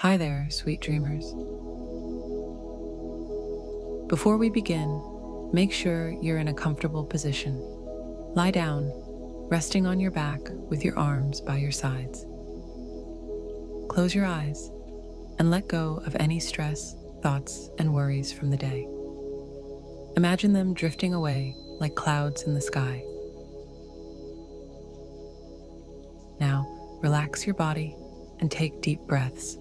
Hi there, sweet dreamers. Before we begin, make sure you're in a comfortable position. Lie down, resting on your back with your arms by your sides. Close your eyes and let go of any stress, thoughts, and worries from the day. Imagine them drifting away like clouds in the sky. Now, relax your body and take deep breaths.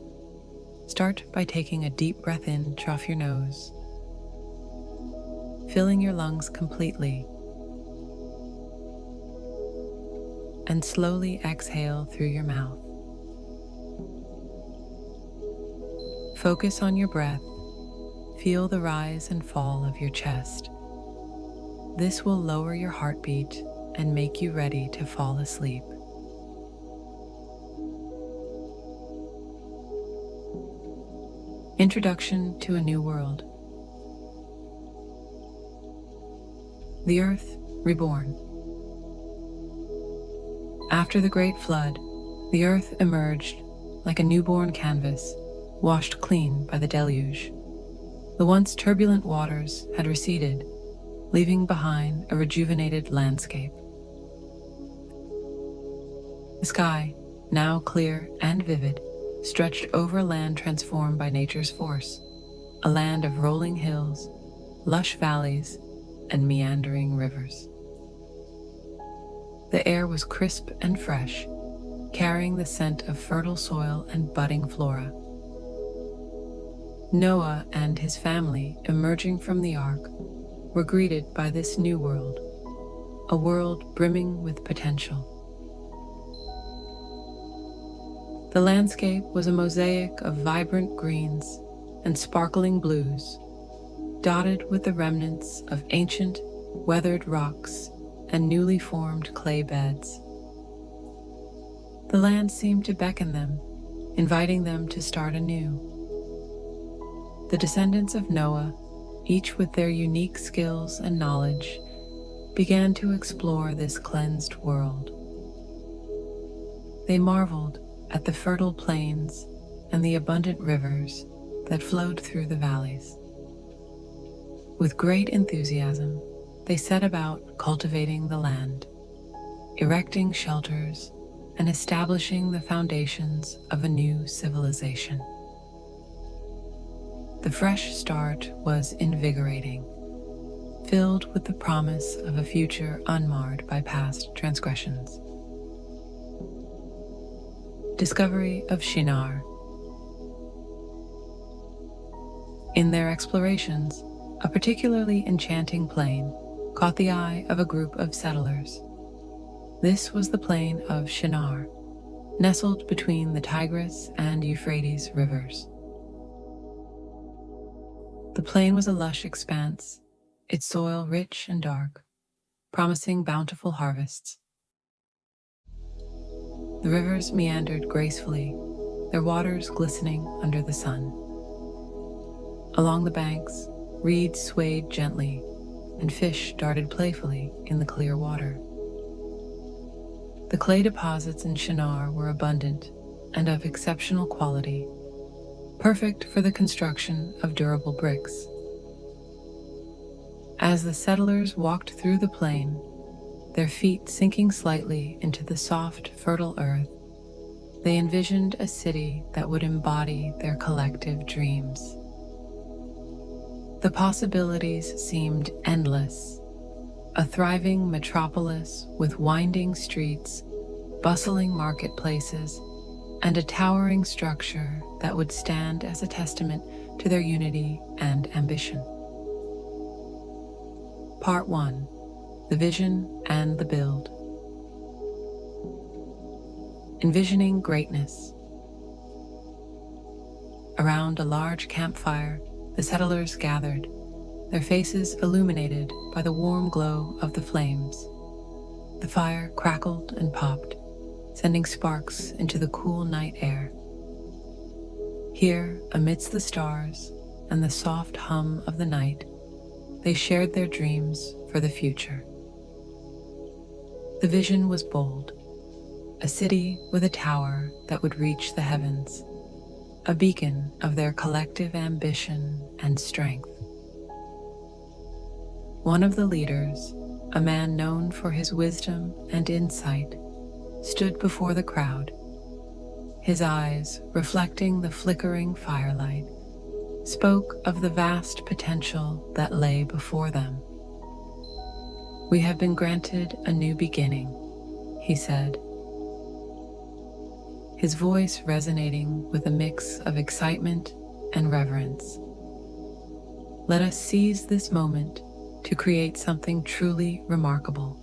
Start by taking a deep breath in off your nose, filling your lungs completely, and slowly exhale through your mouth. Focus on your breath. Feel the rise and fall of your chest. This will lower your heartbeat and make you ready to fall asleep. Introduction to a New World. The Earth Reborn. After the Great Flood, the Earth emerged like a newborn canvas, washed clean by the deluge. The once turbulent waters had receded, leaving behind a rejuvenated landscape. The sky, now clear and vivid, stretched over land transformed by nature's force, a land of rolling hills, lush valleys, and meandering rivers. The air was crisp and fresh, carrying the scent of fertile soil and budding flora. Noah and his family, emerging from the ark, were greeted by this new world, a world brimming with potential. The landscape was a mosaic of vibrant greens and sparkling blues, dotted with the remnants of ancient, weathered rocks and newly formed clay beds. The land seemed to beckon them, inviting them to start anew. The descendants of Noah, each with their unique skills and knowledge, began to explore this cleansed world. They marveled at the fertile plains and the abundant rivers that flowed through the valleys. With great enthusiasm, they set about cultivating the land, erecting shelters, and establishing the foundations of a new civilization. The fresh start was invigorating, filled with the promise of a future unmarred by past transgressions. Discovery of Shinar. In their explorations, a particularly enchanting plain caught the eye of a group of settlers. This was the plain of Shinar, nestled between the Tigris and Euphrates rivers. The plain was a lush expanse, its soil rich and dark, promising bountiful harvests. The rivers meandered gracefully, their waters glistening under the sun. Along the banks, reeds swayed gently, and fish darted playfully in the clear water. The clay deposits in Shinar were abundant and of exceptional quality, perfect for the construction of durable bricks. As the settlers walked through the plain, their feet sinking slightly into the soft, fertile earth, they envisioned a city that would embody their collective dreams. The possibilities seemed endless, a thriving metropolis with winding streets, bustling marketplaces, and a towering structure that would stand as a testament to their unity and ambition. Part 1. The Vision and the Build. Envisioning greatness. Around a large campfire, the settlers gathered, their faces illuminated by the warm glow of the flames. The fire crackled and popped, sending sparks into the cool night air. Here, amidst the stars and the soft hum of the night, they shared their dreams for the future. The vision was bold, a city with a tower that would reach the heavens, a beacon of their collective ambition and strength. One of the leaders, a man known for his wisdom and insight, stood before the crowd, his eyes reflecting the flickering firelight, spoke of the vast potential that lay before them. "We have been granted a new beginning," he said, his voice resonating with a mix of excitement and reverence. "Let us seize this moment to create something truly remarkable.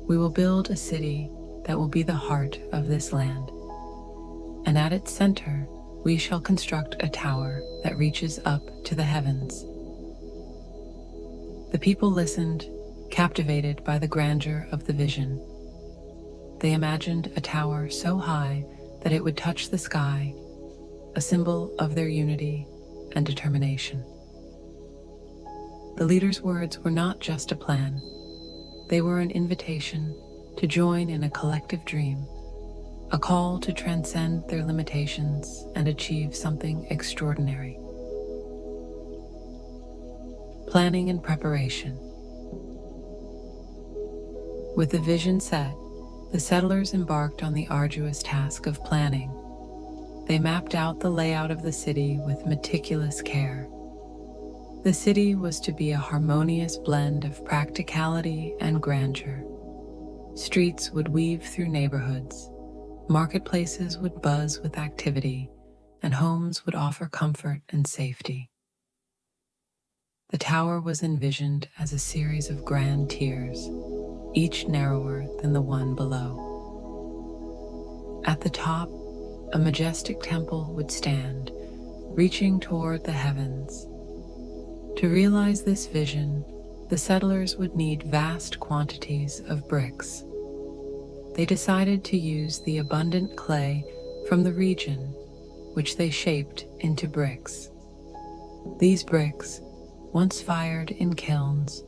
We will build a city that will be the heart of this land, and at its center we shall construct a tower that reaches up to the heavens." The people listened, captivated by the grandeur of the vision. They imagined a tower so high that it would touch the sky, a symbol of their unity and determination. The leader's words were not just a plan, they were an invitation to join in a collective dream, a call to transcend their limitations and achieve something extraordinary. Planning and preparation. With the vision set, the settlers embarked on the arduous task of planning. They mapped out the layout of the city with meticulous care. The city was to be a harmonious blend of practicality and grandeur. Streets would weave through neighborhoods, marketplaces would buzz with activity, and homes would offer comfort and safety. The tower was envisioned as a series of grand tiers, each narrower than the one below. At the top, a majestic temple would stand, reaching toward the heavens. To realize this vision, the settlers would need vast quantities of bricks. They decided to use the abundant clay from the region, which they shaped into bricks. These bricks, once fired in kilns,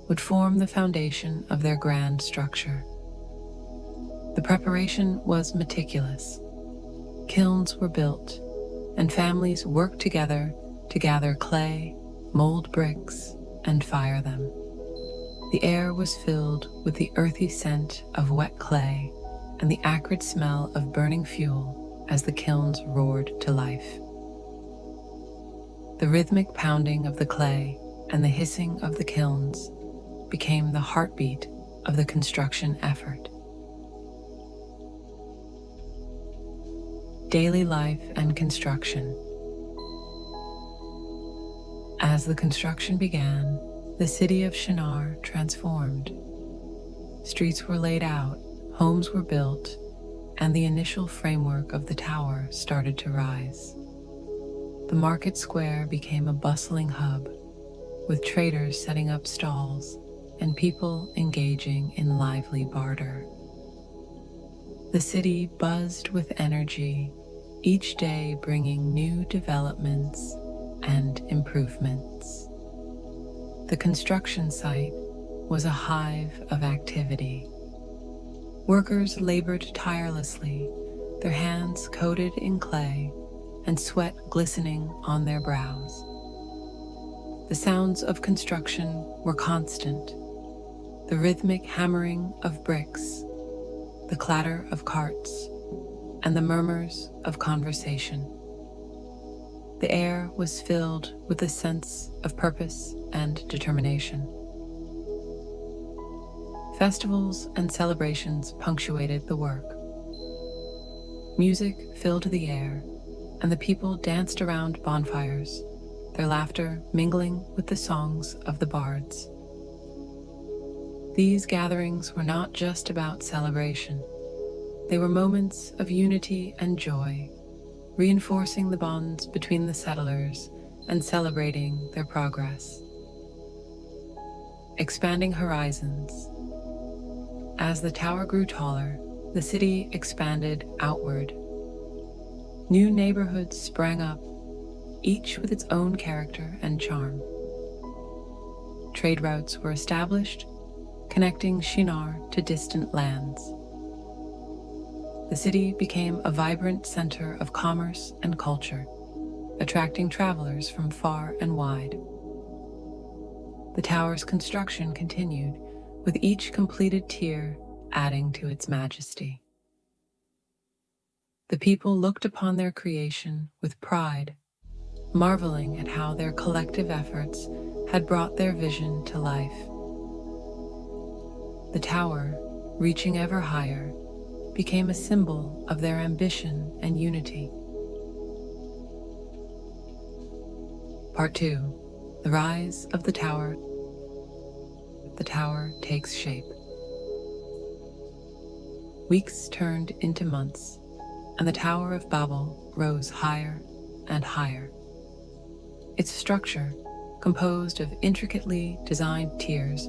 would form the foundation of their grand structure. The preparation was meticulous. Kilns were built, and families worked together to gather clay, mold bricks, and fire them. The air was filled with the earthy scent of wet clay and the acrid smell of burning fuel as the kilns roared to life. The rhythmic pounding of the clay and the hissing of the kilns became the heartbeat of the construction effort. Daily life and construction. As the construction began, the city of Shinar transformed. Streets were laid out, homes were built, and the initial framework of the tower started to rise. The market square became a bustling hub, with traders setting up stalls and people engaging in lively barter. The city buzzed with energy, each day bringing new developments and improvements. The construction site was a hive of activity. Workers labored tirelessly, their hands coated in clay and sweat glistening on their brows. The sounds of construction were constant, the rhythmic hammering of bricks, the clatter of carts, and the murmurs of conversation. The air was filled with a sense of purpose and determination. Festivals and celebrations punctuated the work. Music filled the air, and the people danced around bonfires, their laughter mingling with the songs of the bards. These gatherings were not just about celebration. They were moments of unity and joy, reinforcing the bonds between the settlers and celebrating their progress. Expanding horizons. As the tower grew taller, the city expanded outward. New neighborhoods sprang up, each with its own character and charm. Trade routes were established, connecting Shinar to distant lands. The city became a vibrant center of commerce and culture, attracting travelers from far and wide. The tower's construction continued, with each completed tier adding to its majesty. The people looked upon their creation with pride, marveling at how their collective efforts had brought their vision to life. The tower, reaching ever higher, became a symbol of their ambition and unity. Part 2. The Rise of the Tower. The tower takes shape. Weeks turned into months, and the Tower of Babel rose higher and higher. Its structure, composed of intricately designed tiers,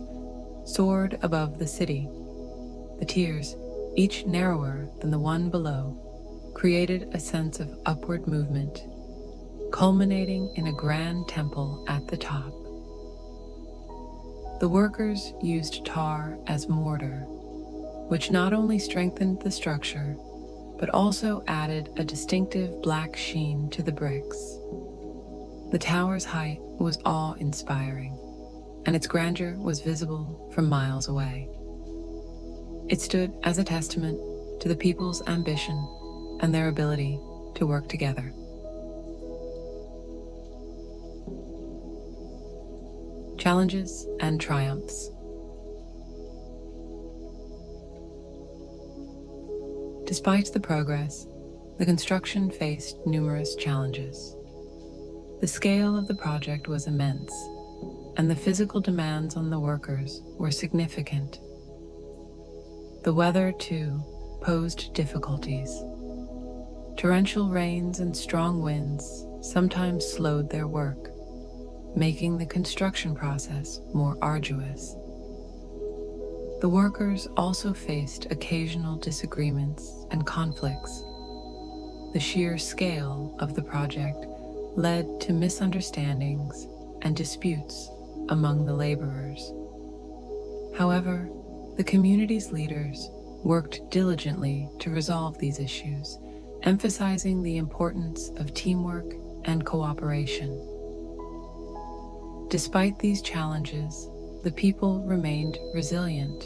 soared above the city. The tiers, each narrower than the one below, created a sense of upward movement, culminating in a grand temple at the top. The workers used tar as mortar, which not only strengthened the structure, but also added a distinctive black sheen to the bricks. The tower's height was awe-inspiring, and its grandeur was visible from miles away. It stood as a testament to the people's ambition and their ability to work together. Challenges and triumphs. Despite the progress, the construction faced numerous challenges. The scale of the project was immense, and the physical demands on the workers were significant. The weather, too, posed difficulties. Torrential rains and strong winds sometimes slowed their work, making the construction process more arduous. The workers also faced occasional disagreements and conflicts. The sheer scale of the project led to misunderstandings and disputes among the laborers. However, the community's leaders worked diligently to resolve these issues, emphasizing the importance of teamwork and cooperation. Despite these challenges, the people remained resilient.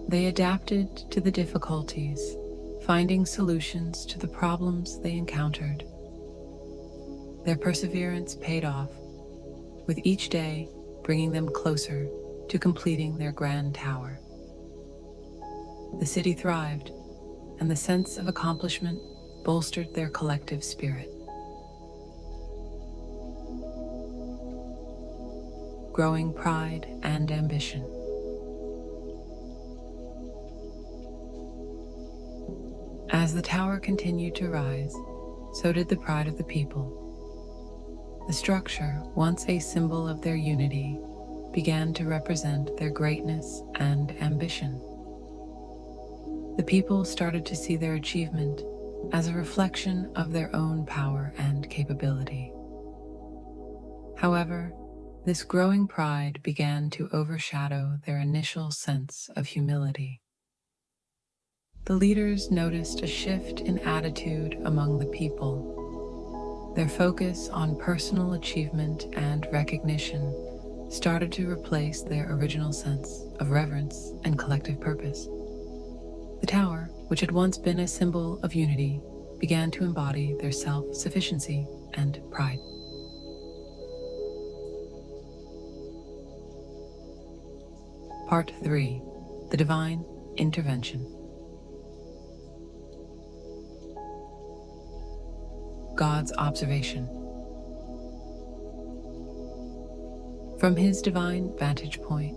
They adapted to the difficulties, finding solutions to the problems they encountered. Their perseverance paid off, with each day bringing them closer to completing their grand tower. The city thrived, and the sense of accomplishment bolstered their collective spirit. Growing pride and ambition. As the tower continued to rise, so did the pride of the people. The structure, once a symbol of their unity, began to represent their greatness and ambition. The people started to see their achievement as a reflection of their own power and capability. However, this growing pride began to overshadow their initial sense of humility. The leaders noticed a shift in attitude among the people. Their focus on personal achievement and recognition started to replace their original sense of reverence and collective purpose. The tower, which had once been a symbol of unity, began to embody their self-sufficiency and pride. Part 3. The Divine Intervention. God's observation. From his divine vantage point,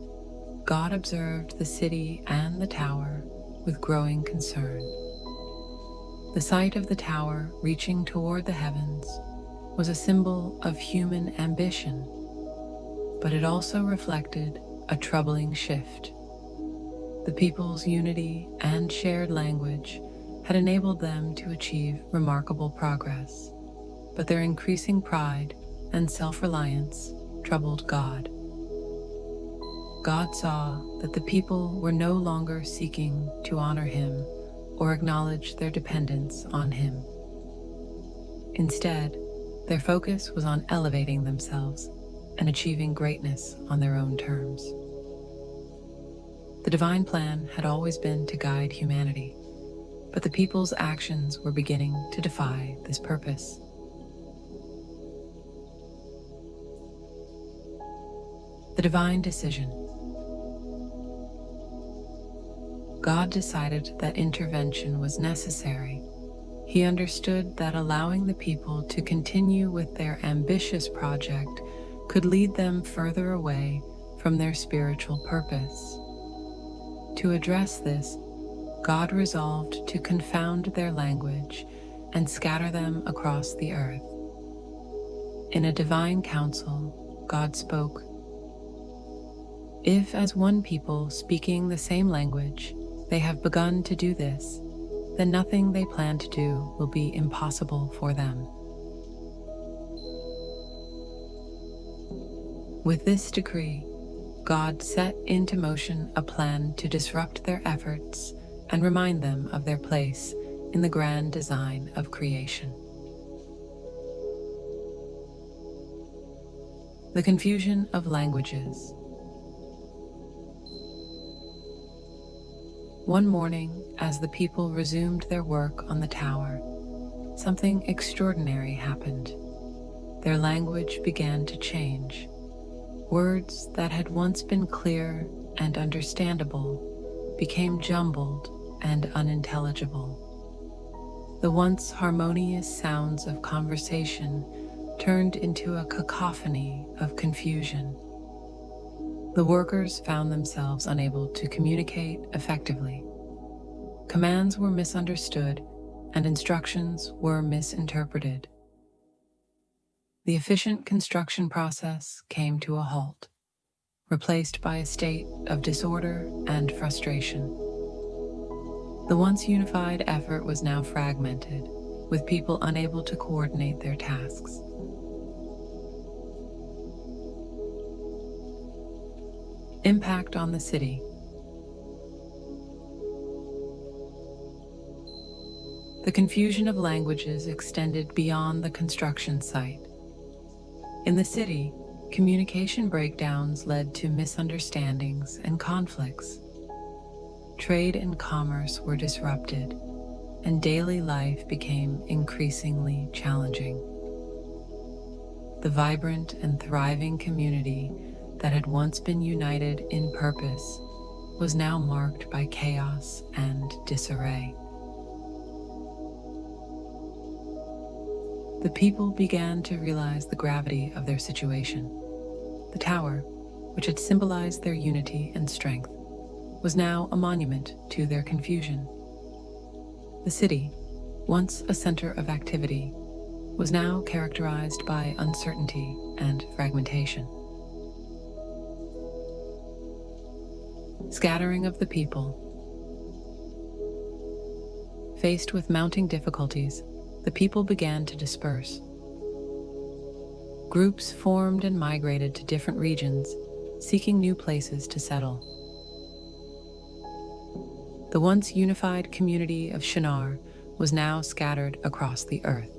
God observed the city and the tower with growing concern. The sight of the tower reaching toward the heavens was a symbol of human ambition, but it also reflected a troubling shift. The people's unity and shared language had enabled them to achieve remarkable progress, but their increasing pride and self-reliance troubled God. God saw that the people were no longer seeking to honor him or acknowledge their dependence on him. Instead, their focus was on elevating themselves and achieving greatness on their own terms. The divine plan had always been to guide humanity, but the people's actions were beginning to defy this purpose. The divine decision. God decided that intervention was necessary. He understood that allowing the people to continue with their ambitious project could lead them further away from their spiritual purpose. To address this, God resolved to confound their language and scatter them across the earth. In a divine council, God spoke, "If as one people speaking the same language, they have begun to do this, then nothing they plan to do will be impossible for them." With this decree, God set into motion a plan to disrupt their efforts and remind them of their place in the grand design of creation. The confusion of languages. One morning, as the people resumed their work on the tower, something extraordinary happened. Their language began to change. Words that had once been clear and understandable became jumbled and unintelligible. The once harmonious sounds of conversation turned into a cacophony of confusion. The workers found themselves unable to communicate effectively. Commands were misunderstood and instructions were misinterpreted. The efficient construction process came to a halt, replaced by a state of disorder and frustration. The once unified effort was now fragmented, with people unable to coordinate their tasks. Impact on the city. The confusion of languages extended beyond the construction site. In the city, communication breakdowns led to misunderstandings and conflicts. Trade and commerce were disrupted, and daily life became increasingly challenging. The vibrant and thriving community that had once been united in purpose was now marked by chaos and disarray. The people began to realize the gravity of their situation. The tower, which had symbolized their unity and strength, was now a monument to their confusion. The city, once a center of activity, was now characterized by uncertainty and fragmentation. Scattering of the people. Faced with mounting difficulties, the people began to disperse. Groups formed and migrated to different regions, seeking new places to settle. The once unified community of Shinar was now scattered across the earth.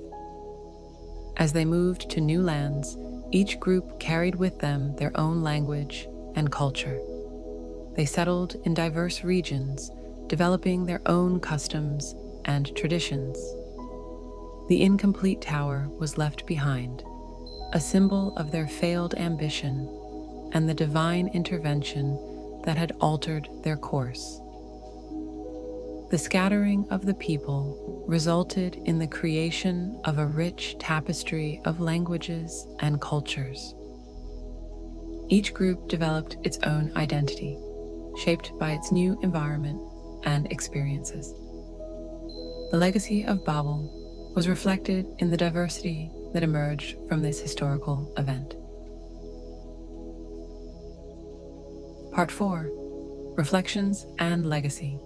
As they moved to new lands, each group carried with them their own language and culture. They settled in diverse regions, developing their own customs and traditions. The incomplete tower was left behind, a symbol of their failed ambition and the divine intervention that had altered their course. The scattering of the people resulted in the creation of a rich tapestry of languages and cultures. Each group developed its own identity, shaped by its new environment and experiences. The legacy of Babel was reflected in the diversity that emerged from this historical event. Part 4: Reflections and Legacy.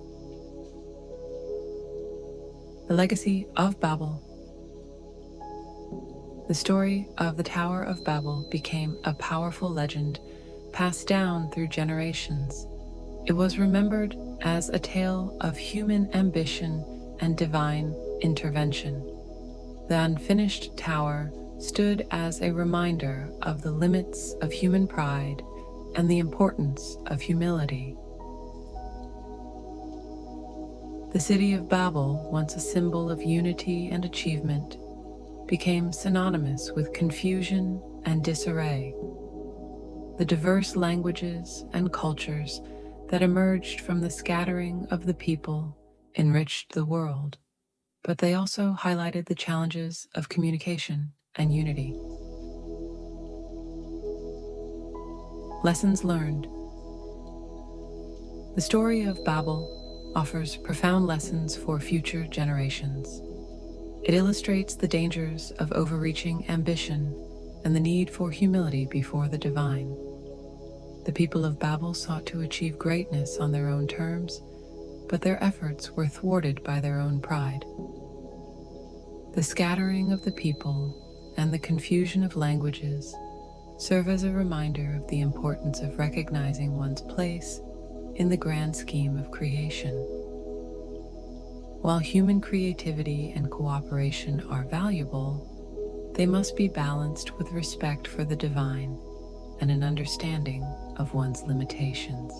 The legacy of Babel. The story of the Tower of Babel became a powerful legend passed down through generations. It was remembered as a tale of human ambition and divine intervention. The unfinished tower stood as a reminder of the limits of human pride and the importance of humility. The city of Babel, once a symbol of unity and achievement, became synonymous with confusion and disarray. The diverse languages and cultures that emerged from the scattering of the people enriched the world, but they also highlighted the challenges of communication and unity. Lessons learned. The story of Babel offers profound lessons for future generations. It illustrates the dangers of overreaching ambition and the need for humility before the divine. The people of Babel sought to achieve greatness on their own terms, but their efforts were thwarted by their own pride. The scattering of the people and the confusion of languages serve as a reminder of the importance of recognizing one's place in the grand scheme of creation. While human creativity and cooperation are valuable, they must be balanced with respect for the divine and an understanding of one's limitations.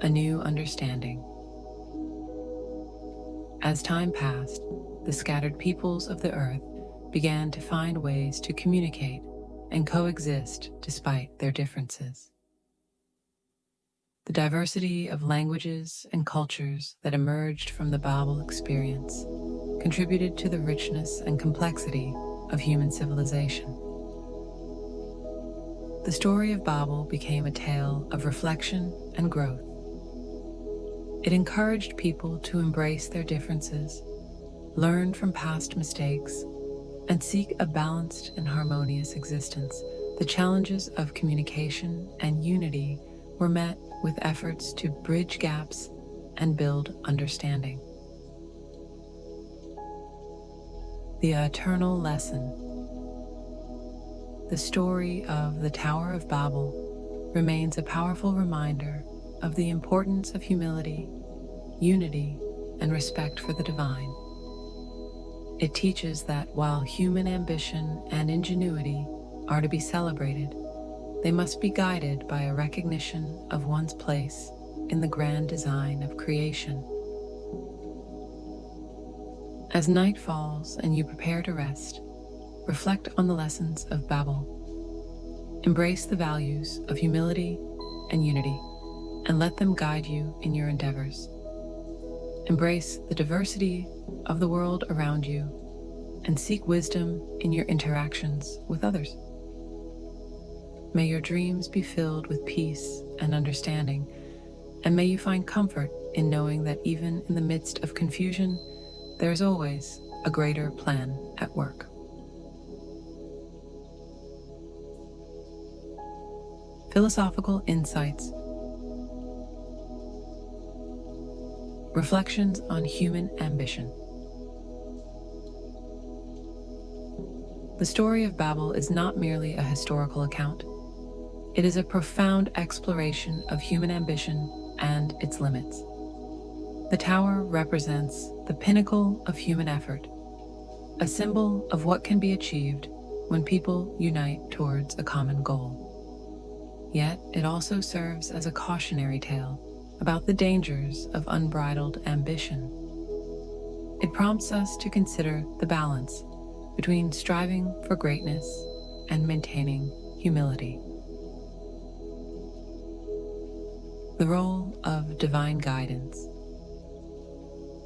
A new understanding. As time passed, the scattered peoples of the earth began to find ways to communicate and coexist despite their differences. The diversity of languages and cultures that emerged from the Babel experience contributed to the richness and complexity of human civilization. The story of Babel became a tale of reflection and growth. It encouraged people to embrace their differences, learn from past mistakes, and seek a balanced and harmonious existence. The challenges of communication and unity were met with efforts to bridge gaps and build understanding. The eternal lesson. The story of the Tower of Babel remains a powerful reminder of the importance of humility, unity, and respect for the divine. It teaches that while human ambition and ingenuity are to be celebrated, they must be guided by a recognition of one's place in the grand design of creation. As night falls and you prepare to rest, reflect on the lessons of Babel. Embrace the values of humility and unity, and let them guide you in your endeavors. Embrace the diversity of the world around you, and seek wisdom in your interactions with others. May your dreams be filled with peace and understanding, and may you find comfort in knowing that even in the midst of confusion, there is always a greater plan at work. Philosophical insights. Reflections on human ambition. The story of Babel is not merely a historical account. It is a profound exploration of human ambition and its limits. The tower represents the pinnacle of human effort, a symbol of what can be achieved when people unite towards a common goal. Yet it also serves as a cautionary tale about the dangers of unbridled ambition. It prompts us to consider the balance between striving for greatness and maintaining humility. The role of divine guidance.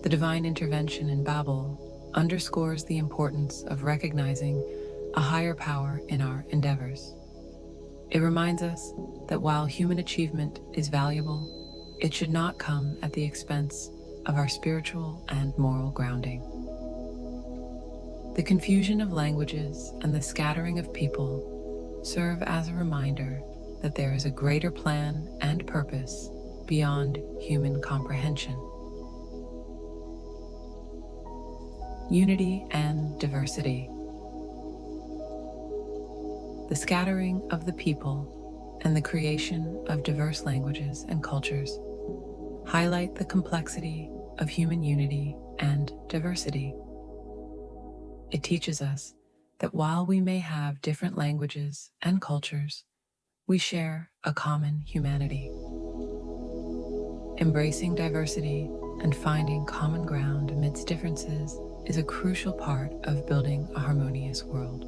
The divine intervention in Babel underscores the importance of recognizing a higher power in our endeavors. It reminds us that while human achievement is valuable, it should not come at the expense of our spiritual and moral grounding. The confusion of languages and the scattering of people serve as a reminder that there is a greater plan and purpose beyond human comprehension. Unity and diversity. The scattering of the people and the creation of diverse languages and cultures highlight the complexity of human unity and diversity. It teaches us that while we may have different languages and cultures, we share a common humanity. Embracing diversity and finding common ground amidst differences is a crucial part of building a harmonious world.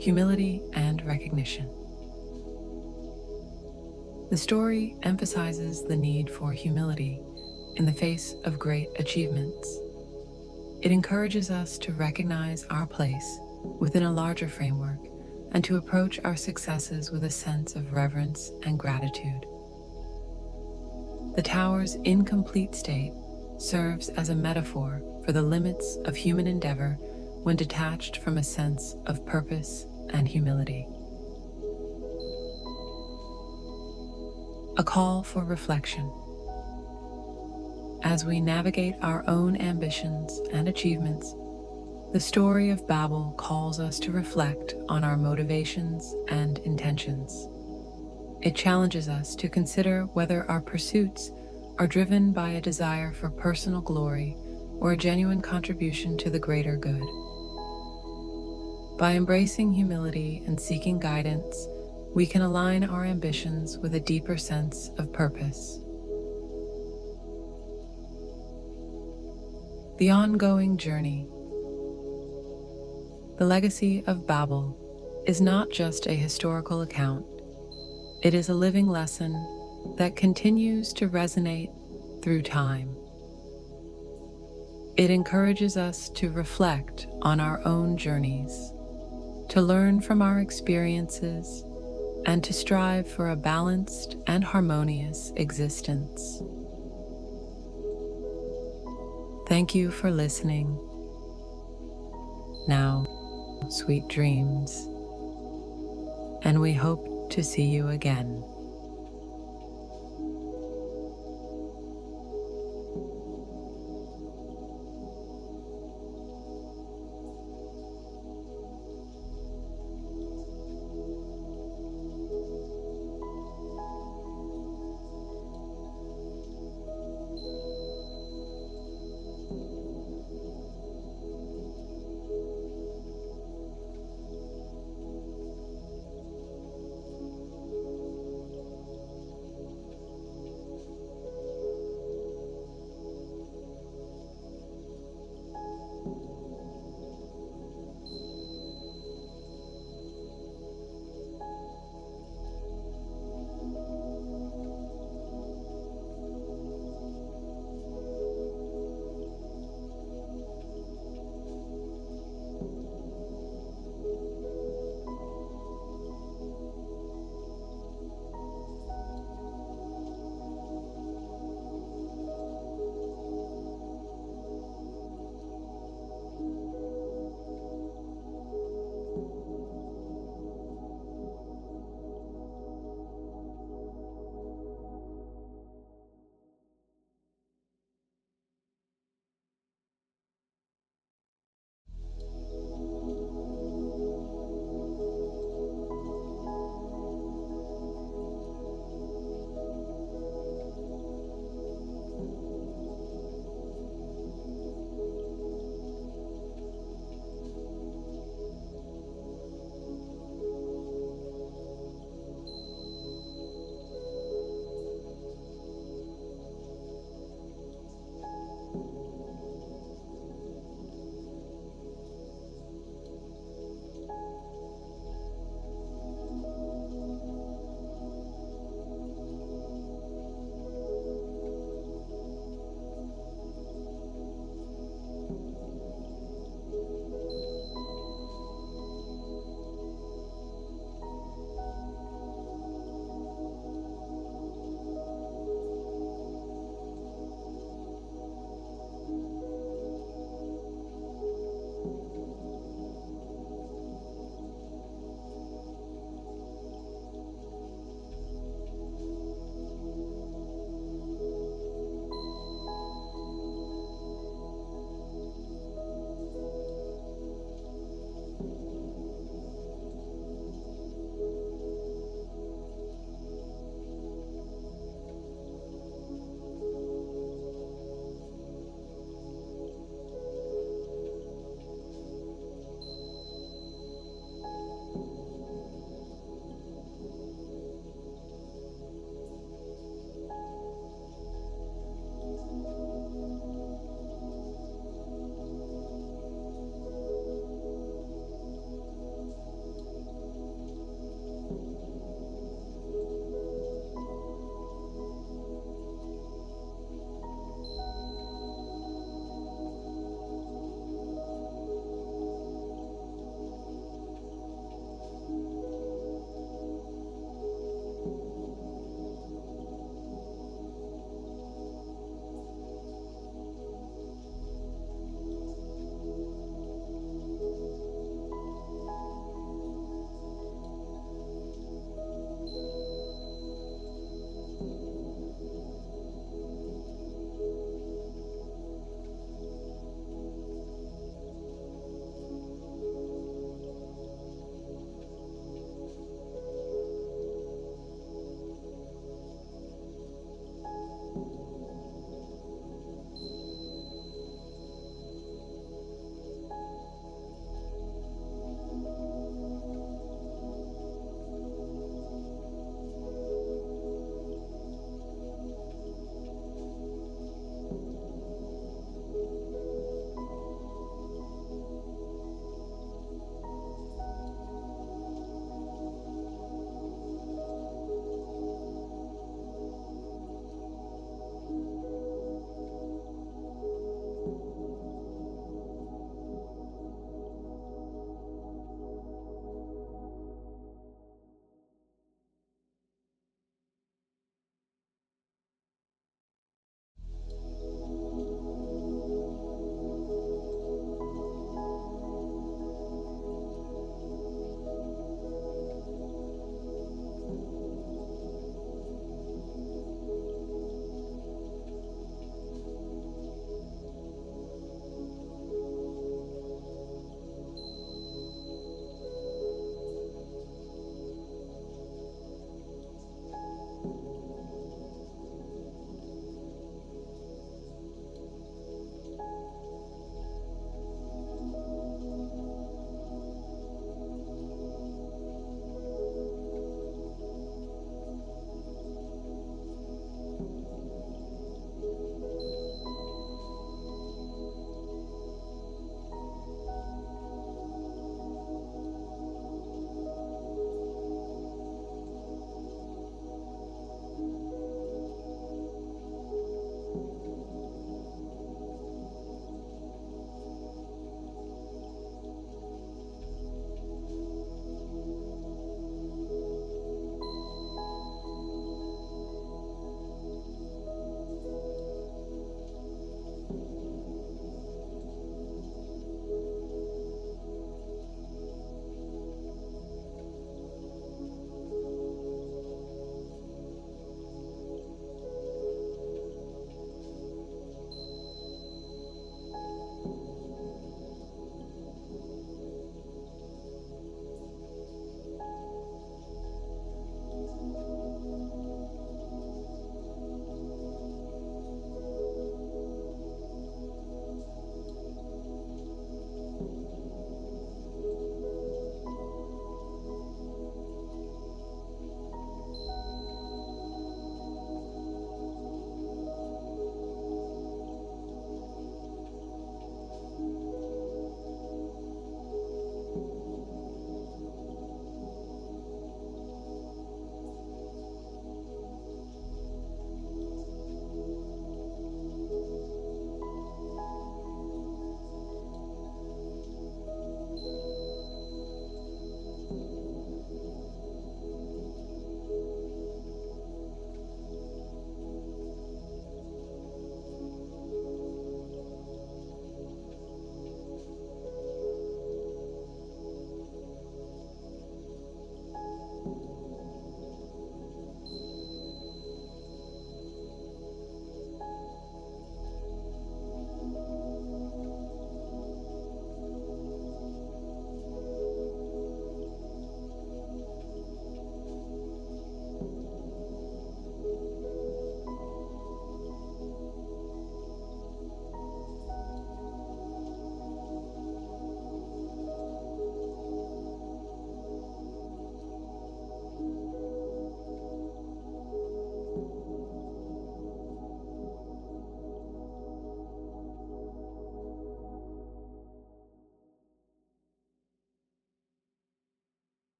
Humility and recognition. The story emphasizes the need for humility in the face of great achievements. It encourages us to recognize our place within a larger framework and to approach our successes with a sense of reverence and gratitude. The tower's incomplete state serves as a metaphor for the limits of human endeavor when detached from a sense of purpose and humility. A call for reflection. As we navigate our own ambitions and achievements, the story of Babel calls us to reflect on our motivations and intentions. It challenges us to consider whether our pursuits are driven by a desire for personal glory or a genuine contribution to the greater good. By embracing humility and seeking guidance, we can align our ambitions with a deeper sense of purpose. The ongoing journey. The legacy of Babel is not just a historical account, it is a living lesson that continues to resonate through time. It encourages us to reflect on our own journeys, to learn from our experiences, and to strive for a balanced and harmonious existence. Thank you for listening. Now, sweet dreams, and we hope to see you again.